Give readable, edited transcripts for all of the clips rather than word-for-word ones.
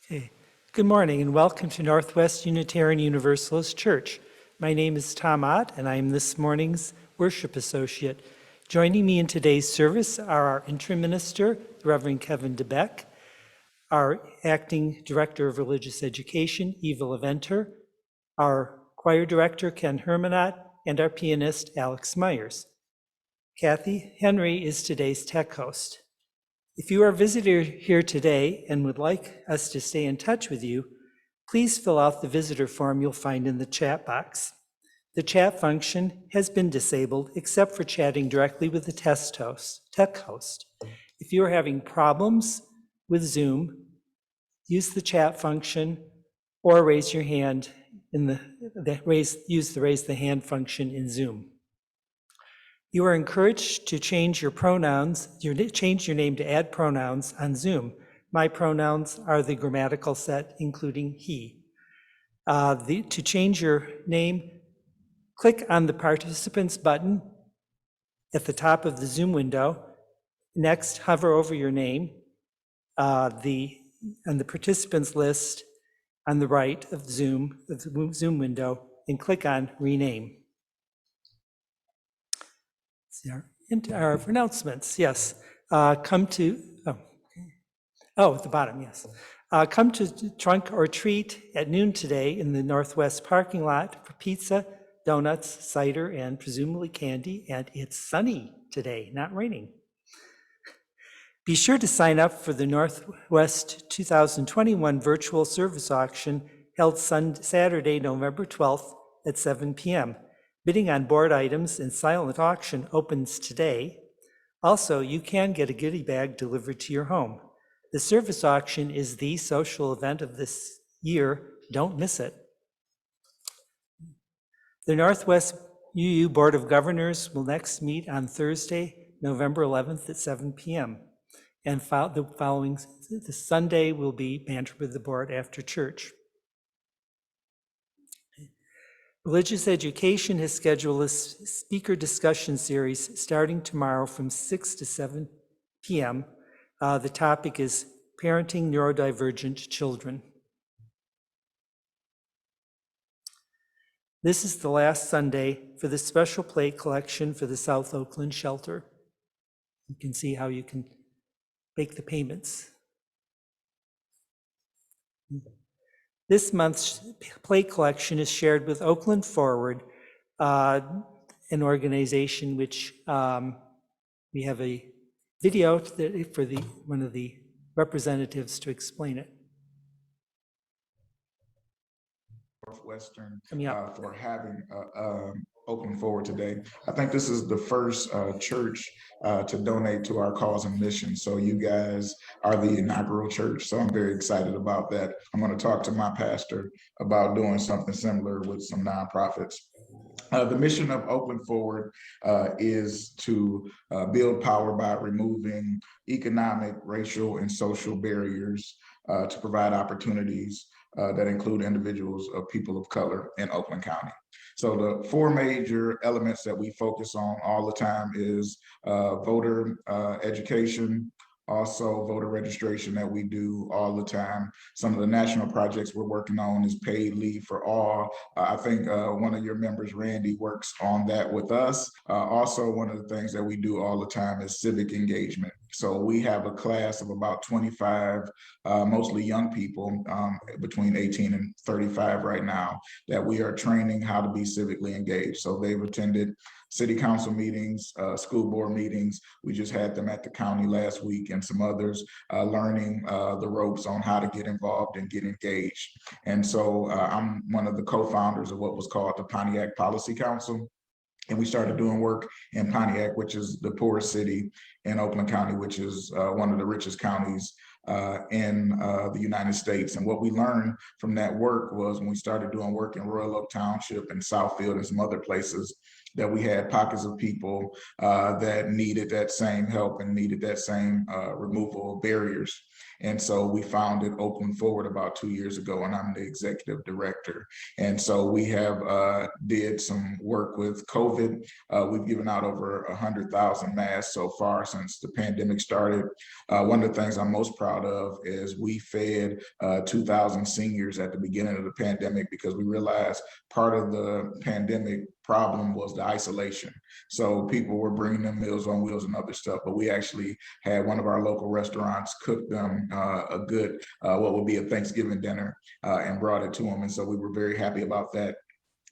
Okay. Good morning and welcome to Northwest Unitarian Universalist Church. My name is Tom Ott and I am this morning's worship associate. Joining me in today's service are our interim minister, the Reverend Kevin DeBeck, our acting director of religious education, Eva Leventer, our choir director, Ken Hermanot, and our pianist, Alex Myers. Kathy Henry is today's tech host. If you are a visitor here today and would like us to stay in touch with you, please fill out the visitor form you'll find in the chat box. The chat function has been disabled except for chatting directly with the tech host. If you are having problems with Zoom, use the chat function or raise your hand in use the raise the hand function in Zoom. You are encouraged to change your pronouns, change your name to add pronouns on Zoom. My pronouns are the grammatical set, including he. To change your name, click on the participants button at the top of the Zoom window. Next, hover over your name on the participants list on the right of the Zoom window, and click on rename. Our announcements, yes. At the bottom, yes. Come to Trunk or Treat at noon today in the Northwest parking lot for pizza, donuts, cider, and presumably candy, and it's sunny today, not raining. Be sure to sign up for the Northwest 2021 virtual service auction held Saturday, November 12th at 7 p.m. Bidding on board items and silent auction opens today. Also, you can get a goodie bag delivered to your home. The service auction is the social event of this year. Don't miss it. The Northwest UU Board of Governors will next meet on Thursday, November 11th at 7 p.m. And the Sunday will be banter with the board after church. Religious Education has scheduled a speaker discussion series starting tomorrow from 6 to 7 p.m. The topic is Parenting Neurodivergent Children. This is the last Sunday for the special plate collection for the South Oakland shelter. You can see how you can make the payments. This month's plate collection is shared with Oakland Forward, an organization which we have a video for one of the representatives to explain it. Northwestern for having Oakland Forward today. I think this is the first church to donate to our cause and mission. So you guys are the inaugural church. So I'm very excited about that. I'm going to talk to my pastor about doing something similar with some nonprofits. The mission of Oakland Forward is to build power by removing economic, racial, and social barriers to provide opportunities that include individuals of people of color in Oakland County. So the four major elements that we focus on all the time is voter education, also voter registration that we do all the time. Some of the national projects we're working on is paid leave for all. I think one of your members, Randy, works on that with us. Also, one of the things that we do all the time is civic engagement. So we have a class of about 25, mostly young people between 18 and 35 right now, that we are training how to be civically engaged. So they've attended city council meetings, school board meetings. We just had them at the county last week and some others, learning the ropes on how to get involved and get engaged. And so I'm one of the co-founders of what was called the Pontiac Policy Council. And we started doing work in Pontiac, which is the poorest city in Oakland County, which is one of the richest counties in the United States. And what we learned from that work was when we started doing work in Royal Oak Township and Southfield and some other places, that we had pockets of people that needed that same help and needed that same removal of barriers. And so we founded Oakland Forward about 2 years ago, and I'm the executive director. And so we have did some work with COVID. We've given out over 100,000 masks so far since the pandemic started. One of the things I'm most proud of is we fed 2,000 seniors at the beginning of the pandemic, because we realized part of the pandemic problem was the isolation. So people were bringing them Meals on Wheels and other stuff, but we actually had one of our local restaurants cook them a good, what would be a Thanksgiving dinner, and brought it to them. And so we were very happy about that.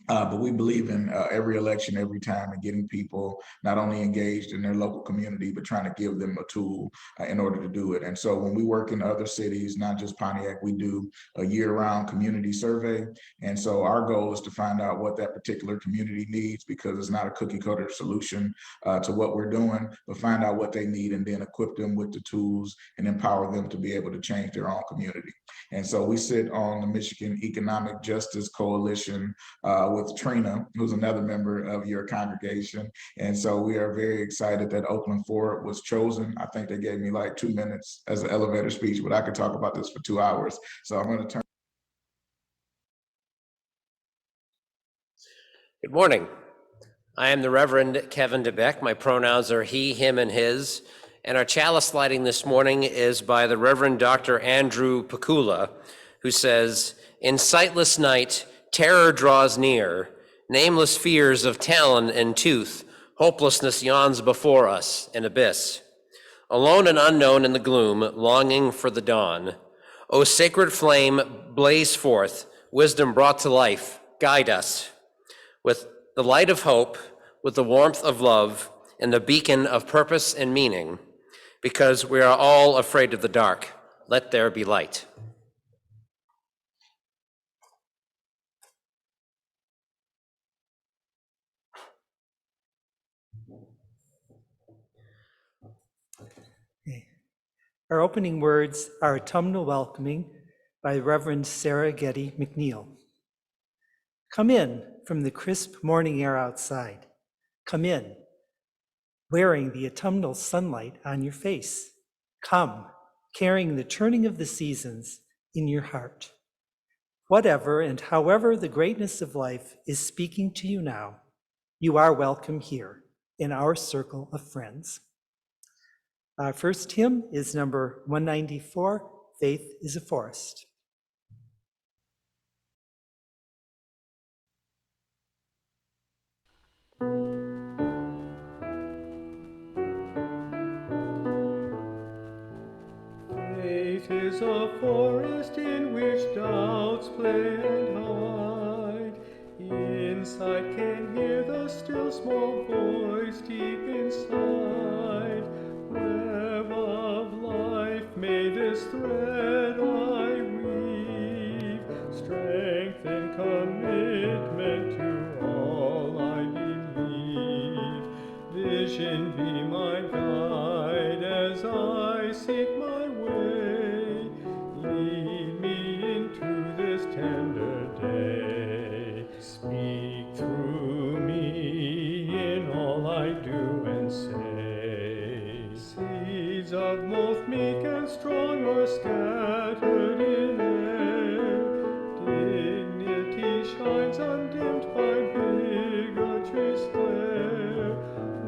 But we believe in every election, every time, and getting people not only engaged in their local community, but trying to give them a tool in order to do it. And so when we work in other cities, not just Pontiac, we do a year-round community survey. And so our goal is to find out what that particular community needs, because it's not a cookie-cutter solution to what we're doing, but find out what they need and then equip them with the tools and empower them to be able to change their own community. And so we sit on the Michigan Economic Justice Coalition with Trina, who's another member of your congregation. And so we are very excited that Oakland Forward was chosen. I think they gave me like 2 minutes as an elevator speech, but I could talk about this for 2 hours. So I'm going to turn. Good morning. I am the Reverend Kevin DeBeck. My pronouns are he, him, and his. And our chalice lighting this morning is by the Reverend Dr. Andrew Pakula, who says, "In sightless night, terror draws near, nameless fears of talon and tooth, hopelessness yawns before us, an abyss. Alone and unknown in the gloom, longing for the dawn. O sacred flame, blaze forth, wisdom brought to life, guide us. With the light of hope, with the warmth of love, and the beacon of purpose and meaning, because we are all afraid of the dark, let there be light." Our opening words are Autumnal Welcoming by Reverend Sarah Getty Mcneil. Come in from the crisp morning air outside. Come in, wearing the autumnal sunlight on your face. Come, carrying the turning of the seasons in your heart. Whatever and however the greatness of life is speaking to you now, you are welcome here in our circle of friends. Our first hymn is number 194, Faith is a Forest. Faith is a forest in which doubts play and hide. Insight can hear the still small voice deep inside. Web of life, may this thread I weave, strength and commitment to all I believe. Vision be my guide as I seek my way. Lead me into this tender day. Speak through me in all I do and say. Seeds of both meek and strong are scattered in air. Dignity shines undimmed by bigotry's glare.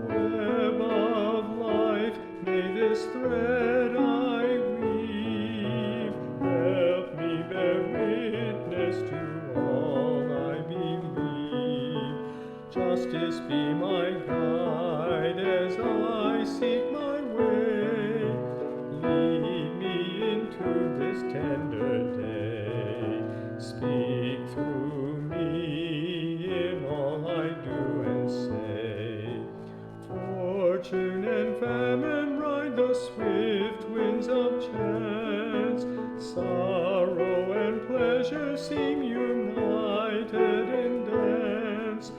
Web of life, may this thread I weave help me bear witness to all I believe. Justice be my guide as I seek my way. Lead me into this tender day. Speak through me in all I do and say. Fortune and famine ride the swift winds of chance. Sorrow and pleasure seem united in dance.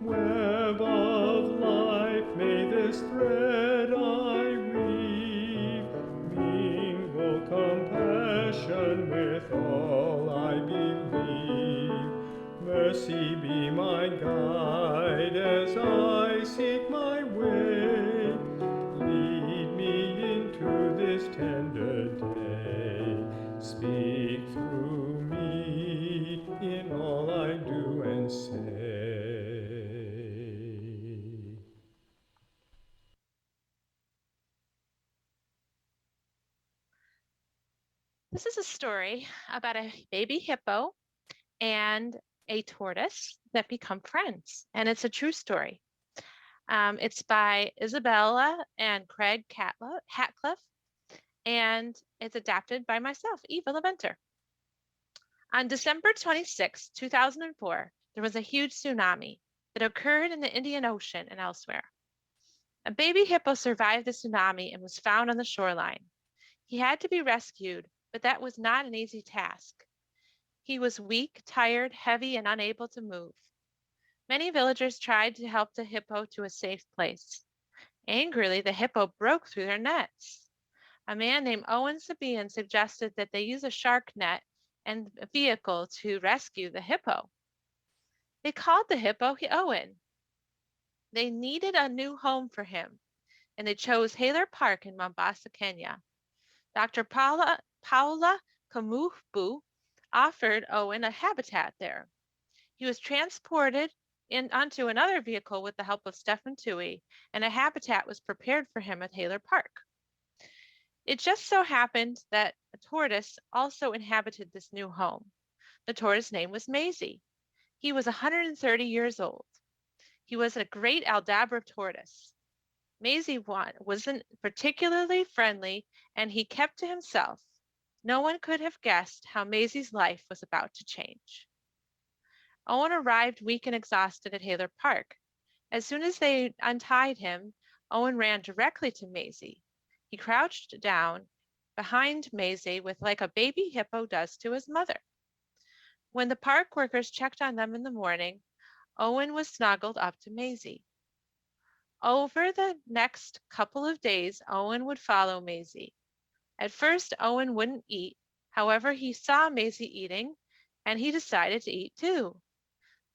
Web of life, may this thread I weave mingle compassion with all I believe. Mercy be my guide as I seek my way. Lead me into this tender day. Speak through me in all I do and say. This is a story about a baby hippo and a tortoise that become friends, and it's a true story. It's by Isabella and Craig Hatcliffe, and it's adapted by myself, Eva LaVenter. On December 26, 2004, there was a huge tsunami that occurred in the Indian Ocean and elsewhere. A baby hippo survived the tsunami and was found on the shoreline. He had to be rescued, but that was not an easy task. He was weak, tired, heavy, and unable to move. Many villagers tried to help the hippo to a safe place. Angrily, the hippo broke through their nets. A man named Owen Sabian suggested that they use a shark net and a vehicle to rescue the hippo. They called the hippo Owen. They needed a new home for him, and they chose Haler Park in Mombasa, Kenya. Dr. Paula Kamuhbu offered Owen a habitat there. He was transported onto another vehicle with the help of Stephen Toohey, and a habitat was prepared for him at Haler Park. It just so happened that a tortoise also inhabited this new home. The tortoise's name was Maisie. He was 130 years old. He was a great Aldabra tortoise. Maisie wasn't particularly friendly, and he kept to himself. No one could have guessed how Maisie's life was about to change. Owen arrived weak and exhausted at Haler Park. As soon as they untied him, Owen ran directly to Maisie. He crouched down behind Maisie like a baby hippo does to his mother. When the park workers checked on them in the morning, Owen was snuggled up to Maisie. Over the next couple of days, Owen would follow Maisie. At first, Owen wouldn't eat. However, he saw Maisie eating, and he decided to eat too.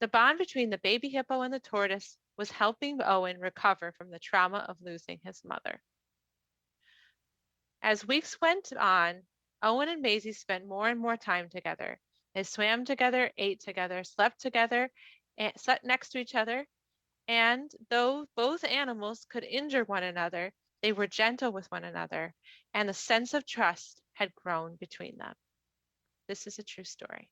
The bond between the baby hippo and the tortoise was helping Owen recover from the trauma of losing his mother. As weeks went on, Owen and Maisie spent more and more time together. They swam together, ate together, slept together, and sat next to each other. And though both animals could injure one another, they were gentle with one another, and the sense of trust had grown between them. This is a true story.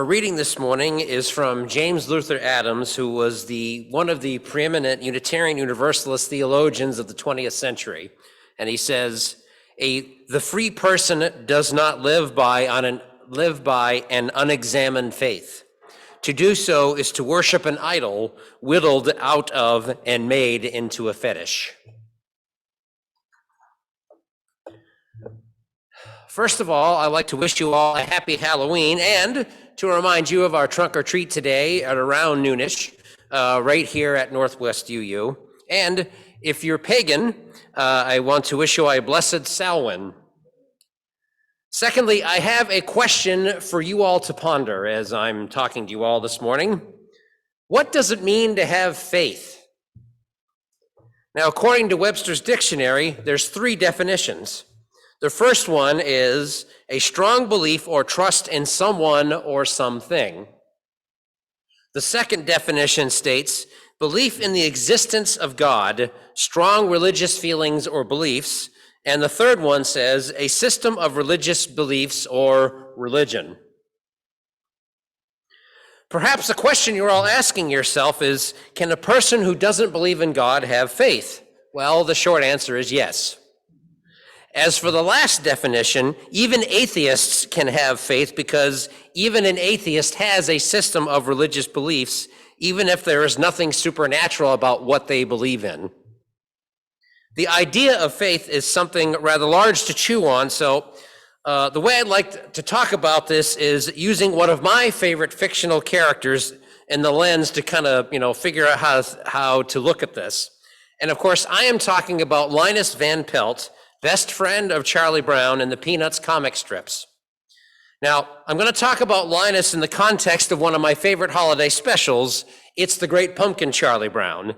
Our reading this morning is from James Luther Adams, who was one of the preeminent Unitarian Universalist theologians of the 20th century. And he says, the free person does not live by an unexamined faith. To do so is to worship an idol whittled out of and made into a fetish. First of all, I'd like to wish you all a happy Halloween and to remind you of our trunk or treat today at around noonish, right here at Northwest UU. And if you're pagan, I want to wish you a blessed Samhain. Secondly, I have a question for you all to ponder as I'm talking to you all this morning. What does it mean to have faith? Now, according to Webster's dictionary, there's 3 definitions. The first one is a strong belief or trust in someone or something. The second definition states belief in the existence of God, strong religious feelings or beliefs. And the third one says a system of religious beliefs or religion. Perhaps the question you're all asking yourself is, can a person who doesn't believe in God have faith? Well, the short answer is yes. As for the last definition, even atheists can have faith because even an atheist has a system of religious beliefs, even if there is nothing supernatural about what they believe in. The idea of faith is something rather large to chew on, so the way I'd like to talk about this is using one of my favorite fictional characters in the lens to kind of, figure out how to look at this. And of course, I am talking about Linus Van Pelt, best friend of Charlie Brown in the Peanuts comic strips. Now, I'm going to talk about Linus in the context of one of my favorite holiday specials, It's the Great Pumpkin, Charlie Brown.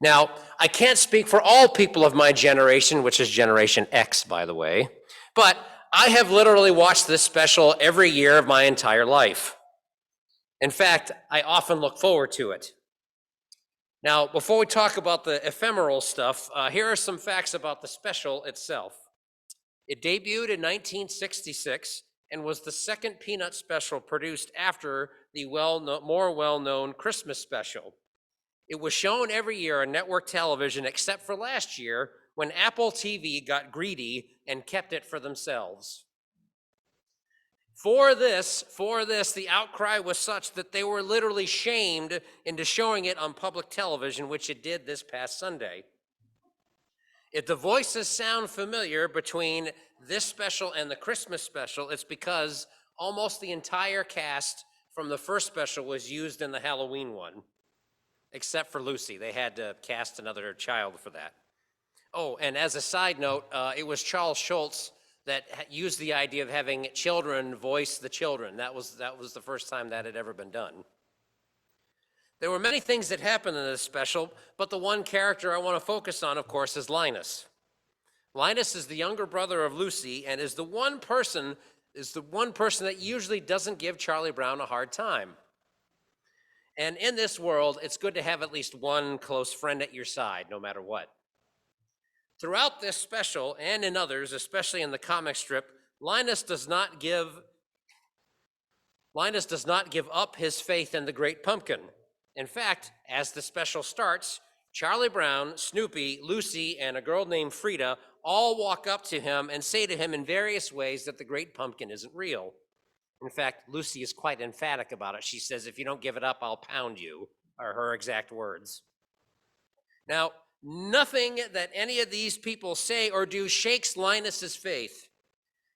Now, I can't speak for all people of my generation, which is Generation X, by the way, but I have literally watched this special every year of my entire life. In fact, I often look forward to it. Now, before we talk about the ephemeral stuff, here are some facts about the special itself. It debuted in 1966 and was the second Peanut special produced after the more well-known Christmas special. It was shown every year on network television except for last year when Apple TV got greedy and kept it for themselves. For this, the outcry was such that they were literally shamed into showing it on public television, which it did this past Sunday. If the voices sound familiar between this special and the Christmas special, it's because almost the entire cast from the first special was used in the Halloween one, except for Lucy. They had to cast another child for that. Oh, and as a side note, it was Charles Schulz that used the idea of having children voice the children. That was the first time that had ever been done. There were many things that happened in this special, but the one character I want to focus on, of course, is Linus. Linus is the younger brother of Lucy and is the one person that usually doesn't give Charlie Brown a hard time. And in this world, it's good to have at least one close friend at your side, no matter what. Throughout this special and in others, especially in the comic strip, Linus does not give up his faith in the Great Pumpkin. In fact, as the special starts, Charlie Brown, Snoopy, Lucy, and a girl named Frida all walk up to him and say to him in various ways that the Great Pumpkin isn't real. In fact, Lucy is quite emphatic about it. She says, "If you don't give it up, I'll pound you," are her exact words. Now, nothing that any of these people say or do shakes Linus's faith.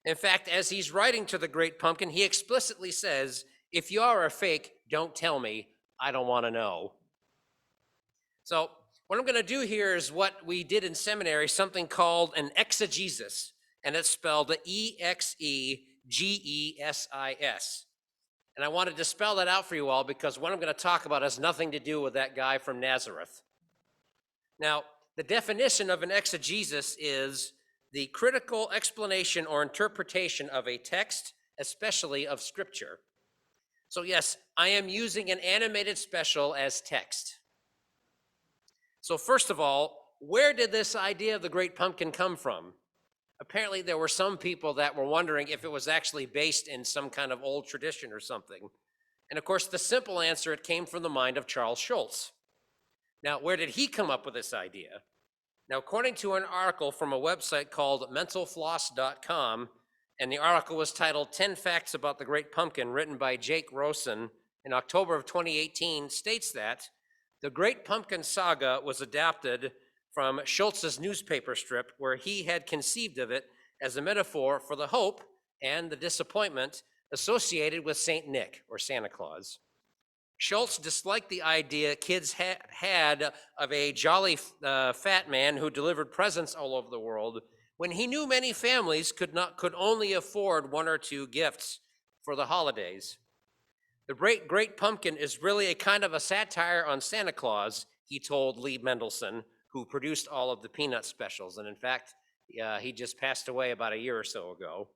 In fact, as he's writing to the Great Pumpkin, he explicitly says, "If you are a fake, don't tell me. I don't want to know." So what I'm going to do here is what we did in seminary, something called an exegesis, and it's spelled E-X-E-G-E-S-I-S. And I wanted to spell that out for you all because what I'm going to talk about has nothing to do with that guy from Nazareth. Now, the definition of an exegesis is the critical explanation or interpretation of a text, especially of Scripture. So yes, I am using an animated special as text. So first of all, where did this idea of the Great Pumpkin come from? Apparently there were some people that were wondering if it was actually based in some kind of old tradition or something. And of course, the simple answer, it came from the mind of Charles Schulz. Now, where did he come up with this idea? Now, according to an article from a website called mentalfloss.com, and the article was titled 10 Facts About the Great Pumpkin, written by Jake Rosen in October of 2018, states that the Great Pumpkin Saga was adapted from Schultz's newspaper strip, where he had conceived of it as a metaphor for the hope and the disappointment associated with Saint Nick, or Santa Claus. Schultz disliked the idea kids had of a jolly fat man who delivered presents all over the world, when he knew many families could only afford one or two gifts for the holidays. The Great Pumpkin is really a kind of a satire on Santa Claus, he told Lee Mendelson, who produced all of the Peanut specials. And in fact, he just passed away about a year or so ago.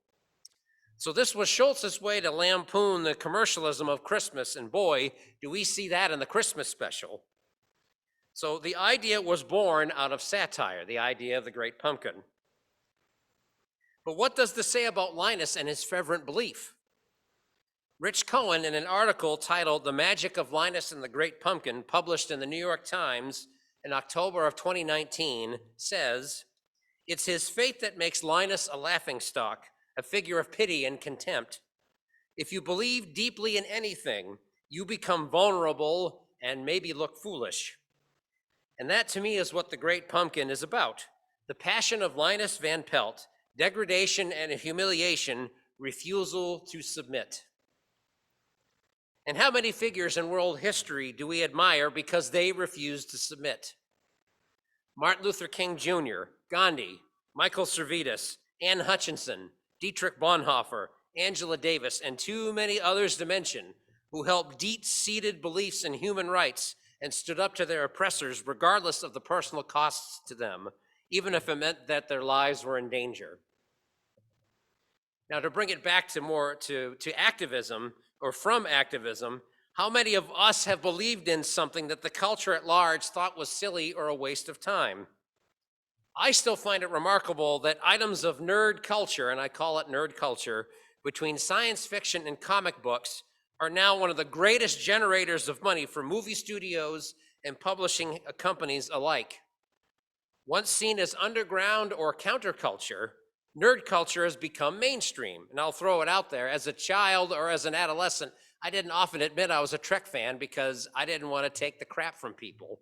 So this was Schultz's way to lampoon the commercialism of Christmas, and boy, do we see that in the Christmas special. So the idea was born out of satire, the idea of the Great Pumpkin. But what does this say about Linus and his fervent belief? Rich Cohen, in an article titled The Magic of Linus and the Great Pumpkin, published in the New York Times in October of 2019, says, "It's his faith that makes Linus a laughingstock, a figure of pity and contempt. If you believe deeply in anything, you become vulnerable and maybe look foolish." And that, to me, is what the Great Pumpkin is about. The passion of Linus Van Pelt, degradation and humiliation, refusal to submit. And how many figures in world history do we admire because they refused to submit? Martin Luther King Jr., Gandhi, Michael Servetus, Anne Hutchinson, Dietrich Bonhoeffer, Angela Davis, and too many others to mention, who held deep-seated beliefs in human rights and stood up to their oppressors regardless of the personal costs to them, even if it meant that their lives were in danger. Now, to bring it back to activism, or from activism, how many of us have believed in something that the culture at large thought was silly or a waste of time? I still find it remarkable that items of nerd culture, and I call it nerd culture, between science fiction and comic books are now one of the greatest generators of money for movie studios and publishing companies alike. Once seen as underground or counterculture, nerd culture has become mainstream. And I'll throw it out there, as a child or as an adolescent, I didn't often admit I was a Trek fan because I didn't want to take the crap from people.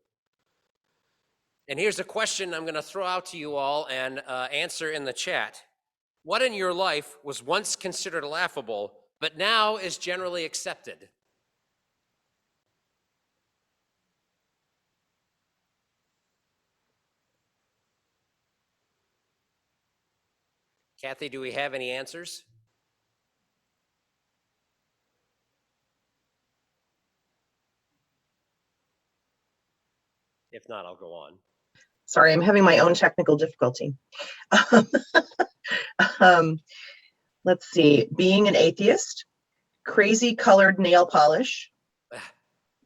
And here's a question I'm going to throw out to you all and answer in the chat. What in your life was once considered laughable, but now is generally accepted? Kathy, do we have any answers? If not, I'll go on. Sorry, I'm having my own technical difficulty. Let's see, being an atheist, crazy colored nail polish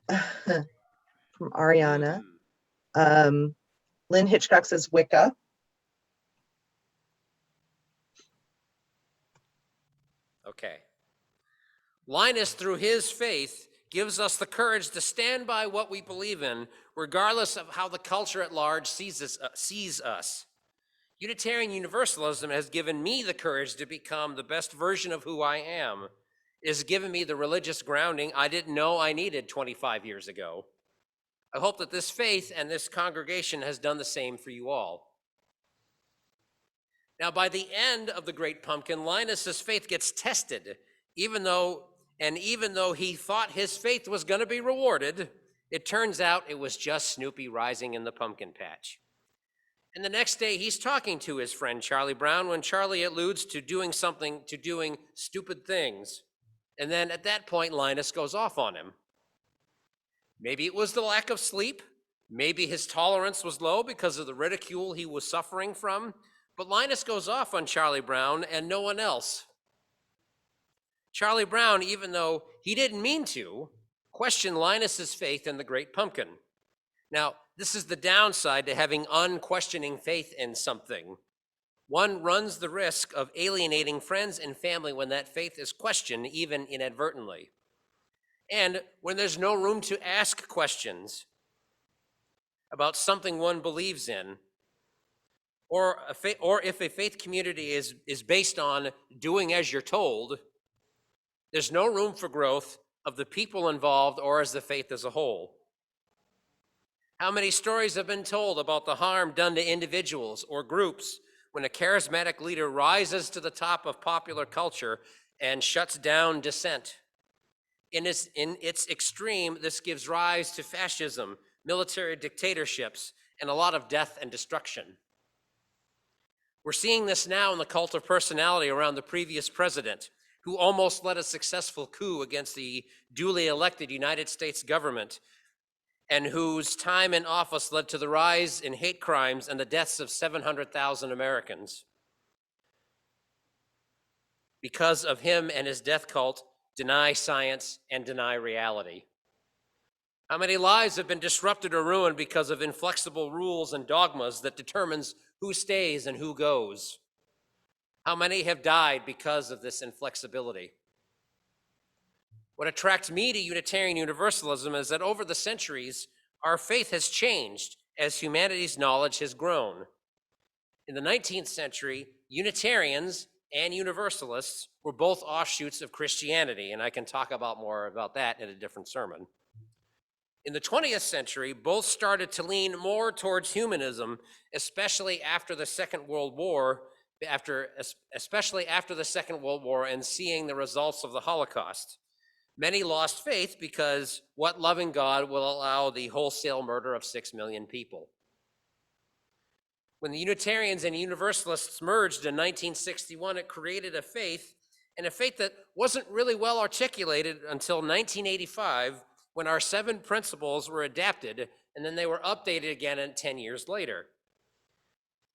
from Ariana. Lynn Hitchcock says Wicca. Okay. Linus, through his faith, gives us the courage to stand by what we believe in, regardless of how the culture at large sees us. Unitarian Universalism has given me the courage to become the best version of who I am. It has given me the religious grounding I didn't know I needed 25 years ago. I hope that this faith and this congregation has done the same for you all. Now, by the end of the Great Pumpkin, Linus's faith gets tested, even though he thought his faith was going to be rewarded, it turns out it was just Snoopy rising in the pumpkin patch. And the next day, he's talking to his friend Charlie Brown when Charlie alludes to doing stupid things. And then at that point, Linus goes off on him. Maybe it was the lack of sleep. Maybe his tolerance was low because of the ridicule he was suffering from. But Linus goes off on Charlie Brown and no one else. Charlie Brown, even though he didn't mean to, questioned Linus's faith in the Great Pumpkin. Now, this is the downside to having unquestioning faith in something. One runs the risk of alienating friends and family when that faith is questioned, even inadvertently. and when there's no room to ask questions about something one believes in, or if a faith community is based on doing as you're told, there's no room for growth of the people involved or as the faith as a whole. How many stories have been told about the harm done to individuals or groups when a charismatic leader rises to the top of popular culture and shuts down dissent? In its extreme, this gives rise to fascism, military dictatorships, and a lot of death and destruction. We're seeing this now in the cult of personality around the previous president, who almost led a successful coup against the duly elected United States government, and whose time in office led to the rise in hate crimes and the deaths of 700,000 Americans. Because of him and his death cult, deny science and deny reality. How many lives have been disrupted or ruined because of inflexible rules and dogmas that determines who stays and who goes? How many have died because of this inflexibility? What attracts me to Unitarian Universalism is that over the centuries, our faith has changed as humanity's knowledge has grown. In the 19th century, Unitarians and Universalists were both offshoots of Christianity, and I can talk more about that in a different sermon. In the 20th century, both started to lean more towards humanism, especially after the Second World War, and seeing the results of the Holocaust. Many lost faith because what loving God will allow the wholesale murder of 6 million people? When the Unitarians and Universalists merged in 1961, it created a faith, and a faith that wasn't really well articulated until 1985, when our 7 principles were adapted, and then they were updated again 10 years later.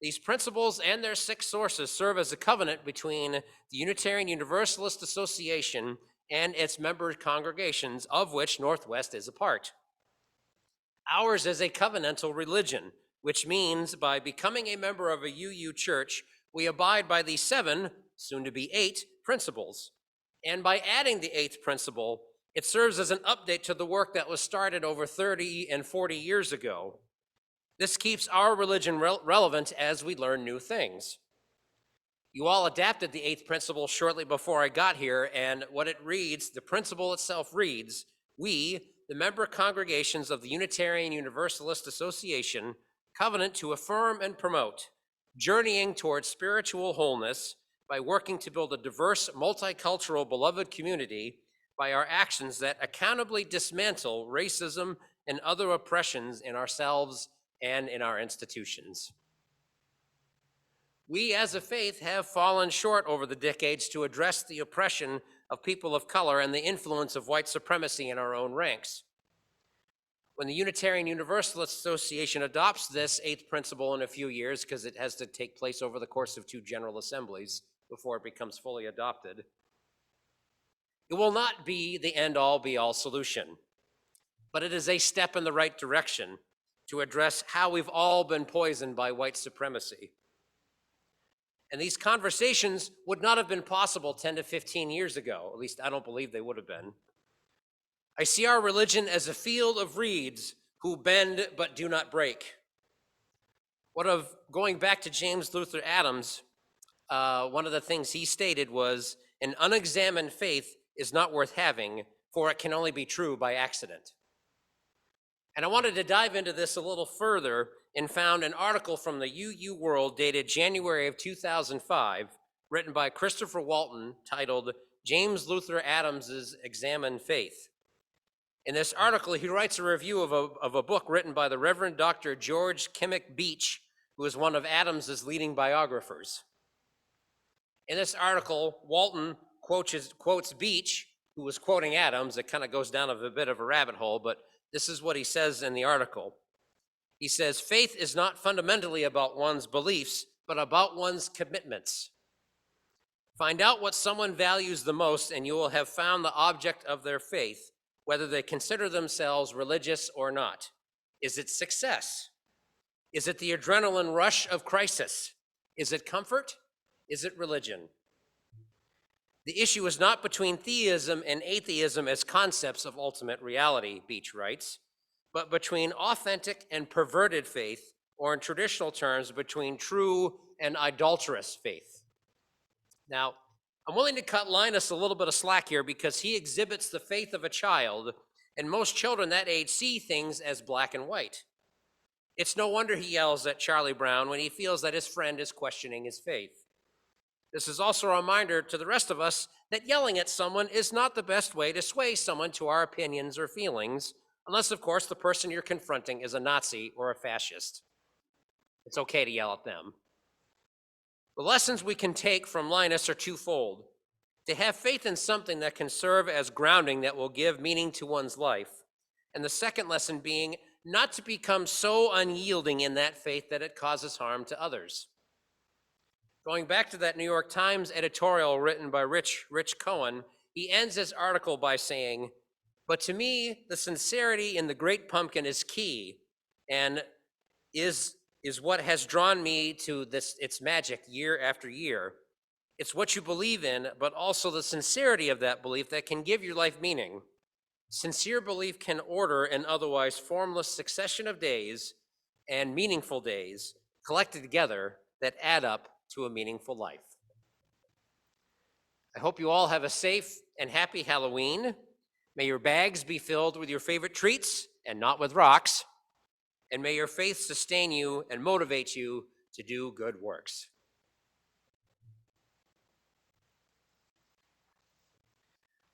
These principles and their 6 sources serve as a covenant between the Unitarian Universalist Association and its member congregations, of which Northwest is a part. Ours is a covenantal religion, which means by becoming a member of a UU church, we abide by the 7, soon to be 8, principles. And by adding the 8th principle, it serves as an update to the work that was started over 30 and 40 years ago. This keeps our religion relevant as we learn new things. You all adapted the 8th principle shortly before I got here, and what it reads, the principle itself reads, we, the member congregations of the Unitarian Universalist Association, covenant to affirm and promote, journeying towards spiritual wholeness by working to build a diverse, multicultural, beloved community by our actions that accountably dismantle racism and other oppressions in ourselves and in our institutions. We as a faith have fallen short over the decades to address the oppression of people of color and the influence of white supremacy in our own ranks. When the Unitarian Universalist Association adopts this 8th principle in a few years, because it has to take place over the course of 2 general assemblies before it becomes fully adopted, it will not be the end-all be-all solution, but it is a step in the right direction to address how we've all been poisoned by white supremacy. And these conversations would not have been possible 10 to 15 years ago. At least I don't believe they would have been. I see our religion as a field of reeds who bend but do not break. What of going back to James Luther Adams, one of the things he stated was, an unexamined faith is not worth having, for it can only be true by accident. And I wanted to dive into this a little further and found an article from the UU World dated January of 2005, written by Christopher Walton, titled James Luther Adams's Examined Faith. In this article, he writes a review of a book written by the Reverend Dr. George Kimmick Beach, who is one of Adams's leading biographers. In this article, Walton quotes Beach, who was quoting Adams. It kind of goes down a bit of a rabbit hole, but this is what he says in the article. He says, faith is not fundamentally about one's beliefs, but about one's commitments. Find out what someone values the most, and you will have found the object of their faith, whether they consider themselves religious or not. Is it success? Is it the adrenaline rush of crisis? Is it comfort? Is it religion? The issue is not between theism and atheism as concepts of ultimate reality, Beach writes, but between authentic and perverted faith, or in traditional terms, between true and idolatrous faith. Now, I'm willing to cut Linus a little bit of slack here because he exhibits the faith of a child, and most children that age see things as black and white. It's no wonder he yells at Charlie Brown when he feels that his friend is questioning his faith. This is also a reminder to the rest of us that yelling at someone is not the best way to sway someone to our opinions or feelings, unless, of course, the person you're confronting is a Nazi or a fascist. It's okay to yell at them. The lessons we can take from Linus are twofold. To have faith in something that can serve as grounding that will give meaning to one's life. And the second lesson being not to become so unyielding in that faith that it causes harm to others. Going back to that New York Times editorial written by Rich Cohen, he ends his article by saying, "But to me, the sincerity in the Great Pumpkin is key and is what has drawn me to its magic year after year. It's what you believe in, but also the sincerity of that belief that can give your life meaning. Sincere belief can order an otherwise formless succession of days and meaningful days collected together that add up to a meaningful life." I hope you all have a safe and happy Halloween. May your bags be filled with your favorite treats and not with rocks. And may your faith sustain you and motivate you to do good works.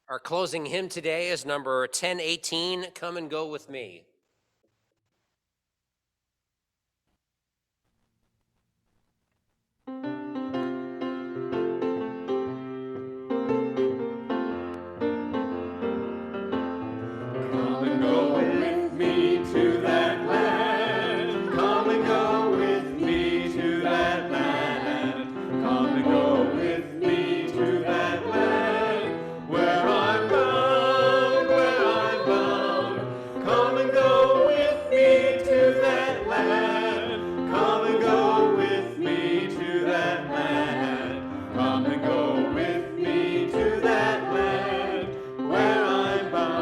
Our closing hymn today is number 1018, "Come and Go With Me." Come and go with me to that land. Come and go with me to that land. Come and go with me to that land. Where I'm bound, where I'm bound. Come and go with me to that land. Come and go with me to that land. Come and go with me to that land. Where I'm bound.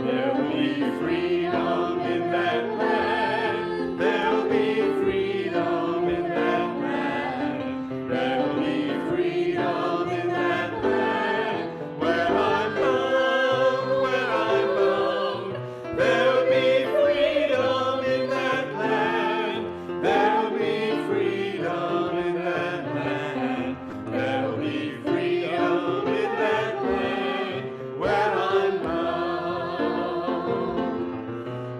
There'll be freedom in that land. There'll be freedom in that land. There'll be freedom in that land. Where I'm bound, where I'm bound. There'll be freedom in that land. There'll be freedom in that land. There'll be freedom in that land. Where I'm bound.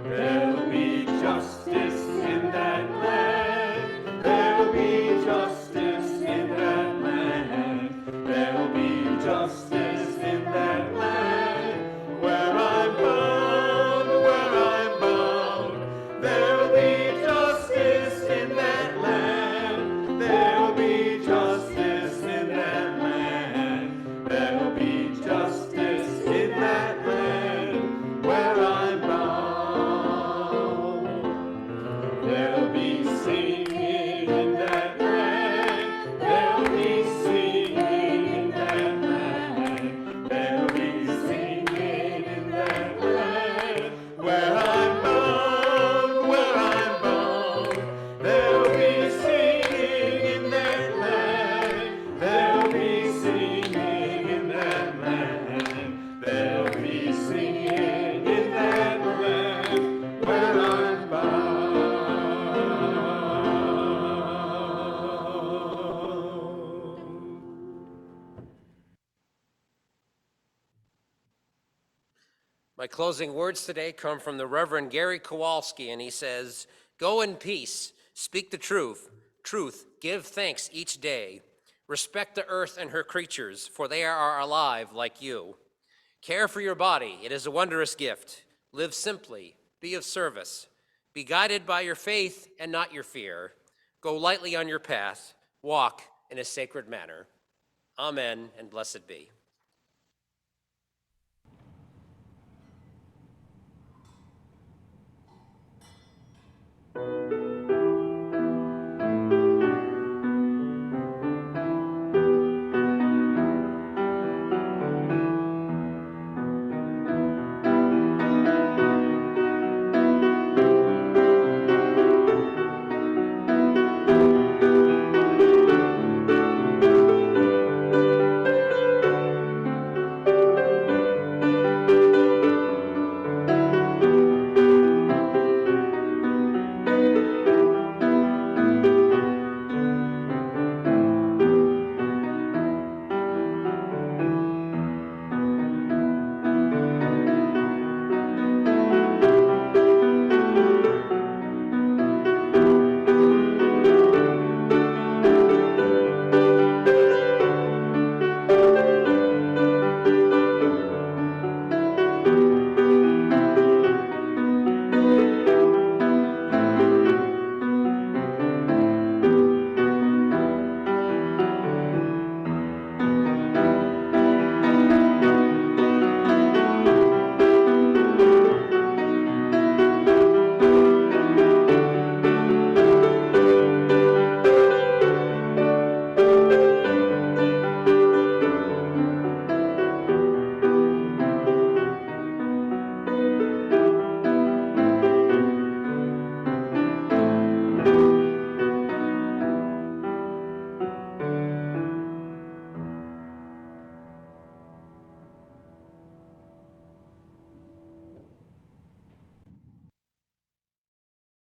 There'll be justice in that land. There'll be justice in that land. There'll be justice in that land. Where I'm bound, where I'm bound. There'll be justice in that land. There'll be justice in that land. There'll be justice in that land. Where I'm bound. There'll be singing in that land. There'll be singing in that land. There'll be singing in that land. Where I'm bound, where I'm bound. There'll be singing in that land. There'll be singing in that land. There'll be singing in that land. Where I'm bound. My closing words today come from the Reverend Gary Kowalski, and he says, "Go in peace, speak the truth. Give thanks each day. Respect the earth and her creatures, for they are alive like you. Care for your body, it is a wondrous gift. Live simply, be of service. Be guided by your faith and not your fear. Go lightly on your path, walk in a sacred manner. Amen, and blessed be."